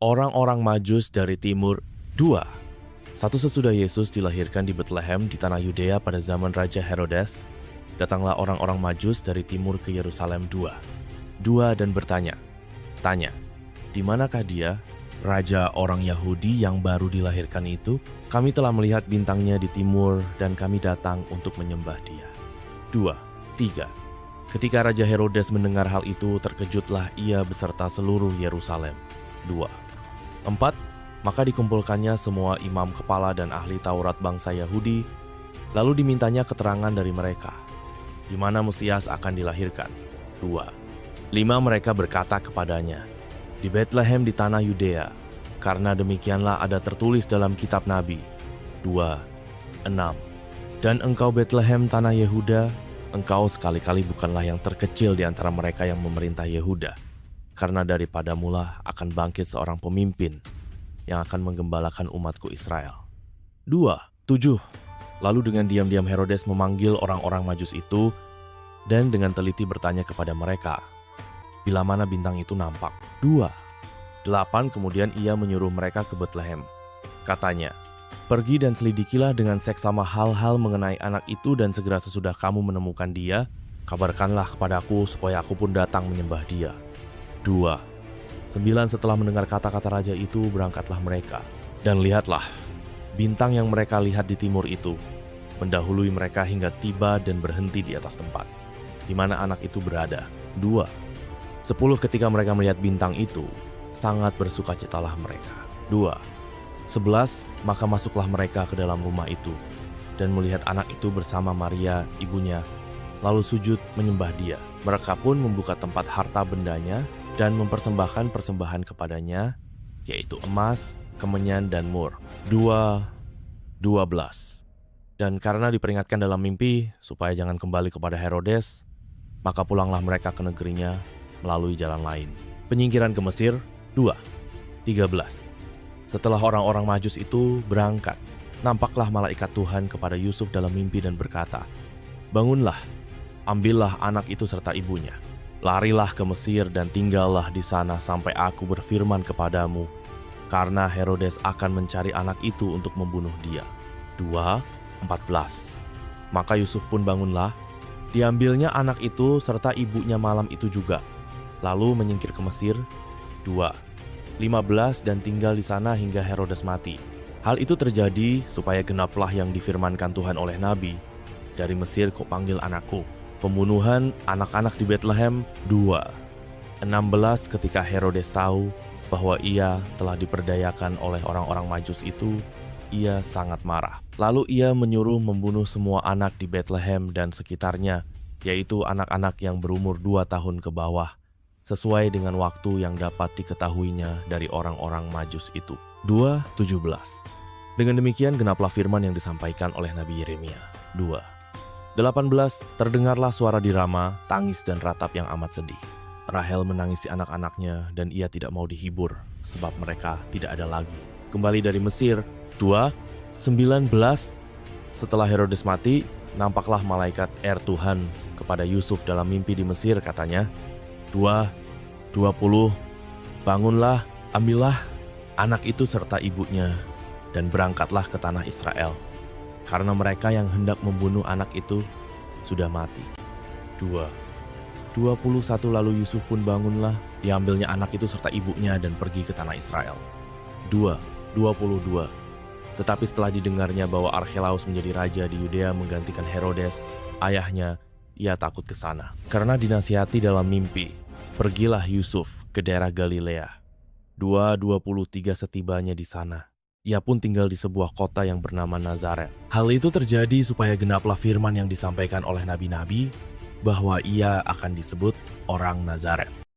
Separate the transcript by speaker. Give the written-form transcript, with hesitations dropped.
Speaker 1: Orang-orang Majus dari timur. 2. Satu sesudah Yesus dilahirkan di Betlehem di tanah Yudea pada zaman Raja Herodes, datanglah orang-orang Majus dari timur ke Yerusalem. 2 dan bertanya, di manakah dia, Raja orang Yahudi yang baru dilahirkan itu? Kami telah melihat bintangnya di timur dan kami datang untuk menyembah dia. 3. Ketika Raja Herodes mendengar hal itu, terkejutlah ia beserta seluruh Yerusalem. 4. Maka dikumpulkannya semua imam kepala dan ahli Taurat bangsa Yahudi, lalu dimintanya keterangan dari mereka, di mana Mesias akan dilahirkan. 5. Mereka berkata kepadanya, di Betlehem di tanah Yudea, karena demikianlah ada tertulis dalam kitab Nabi. 6. Dan engkau Betlehem tanah Yehuda, engkau sekali-kali bukanlah yang terkecil di antara mereka yang memerintah Yehuda, karena daripadamulah akan bangkit seorang pemimpin yang akan menggembalakan umatku Israel. 7. Lalu dengan diam-diam Herodes memanggil orang-orang Majus itu dan dengan teliti bertanya kepada mereka, bila mana bintang itu nampak. 8. Kemudian ia menyuruh mereka ke Betlehem. Katanya, pergi dan selidikilah dengan seksama hal-hal mengenai anak itu dan segera sesudah kamu menemukan dia, kabarkanlah kepadaku supaya aku pun datang menyembah dia. 9. Setelah mendengar kata-kata raja itu, berangkatlah mereka. Dan lihatlah, bintang yang mereka lihat di timur itu mendahului mereka hingga tiba dan berhenti di atas tempat di mana anak itu berada. 10. Ketika mereka melihat bintang itu, sangat bersukacitalah mereka. 11. Maka masuklah mereka ke dalam rumah itu dan melihat anak itu bersama Maria, ibunya, lalu sujud menyembah dia. Mereka pun membuka tempat harta bendanya dan mempersembahkan persembahan kepadanya, yaitu emas, kemenyan, dan mur. 12. Dan karena diperingatkan dalam mimpi supaya jangan kembali kepada Herodes, maka pulanglah mereka ke negerinya melalui jalan lain. Penyingkiran ke Mesir. 13. Setelah orang-orang Majus itu berangkat, nampaklah malaikat Tuhan kepada Yusuf dalam mimpi dan berkata, bangunlah, ambillah anak itu serta ibunya, larilah ke Mesir dan tinggallah di sana sampai aku berfirman kepadamu, karena Herodes akan mencari anak itu untuk membunuh dia. 14. Maka Yusuf pun bangunlah, diambilnya anak itu serta ibunya malam itu juga, lalu menyingkir ke Mesir. 15. Dan tinggal di sana hingga Herodes mati. Hal itu terjadi supaya genaplah yang difirmankan Tuhan oleh Nabi, dari Mesir kau panggil anakku. Pembunuhan anak-anak di Betlehem. 16. Ketika Herodes tahu bahwa ia telah diperdayakan oleh orang-orang Majus itu, ia sangat marah. Lalu ia menyuruh membunuh semua anak di Betlehem dan sekitarnya, yaitu anak-anak yang berumur 2 tahun ke bawah, sesuai dengan waktu yang dapat diketahuinya dari orang-orang Majus itu. 2:17. Dengan demikian genaplah firman yang disampaikan oleh Nabi Yeremia. 18. Terdengarlah suara di Rama, tangis dan ratap yang amat sedih. Rahel menangisi anak-anaknya dan ia tidak mau dihibur, sebab mereka tidak ada lagi. Kembali dari Mesir. 2:19. Setelah Herodes mati, nampaklah malaikat Tuhan kepada Yusuf dalam mimpi di Mesir, katanya, 2:20. Bangunlah, ambillah anak itu serta ibunya, dan berangkatlah ke tanah Israel, karena mereka yang hendak membunuh anak itu sudah mati. 2:21. Lalu Yusuf pun bangunlah, diambilnya anak itu serta ibunya dan pergi ke tanah Israel. 2:22. Tetapi setelah didengarnya bahwa Archelaus menjadi raja di Yudea menggantikan Herodes, ayahnya, ia takut ke sana. Karena dinasihati dalam mimpi, pergilah Yusuf ke daerah Galilea. 2:23. Setibanya di sana, ia pun tinggal di sebuah kota yang bernama Nazaret. Hal itu terjadi supaya genaplah firman yang disampaikan oleh nabi-nabi, bahwa ia akan disebut orang Nazaret.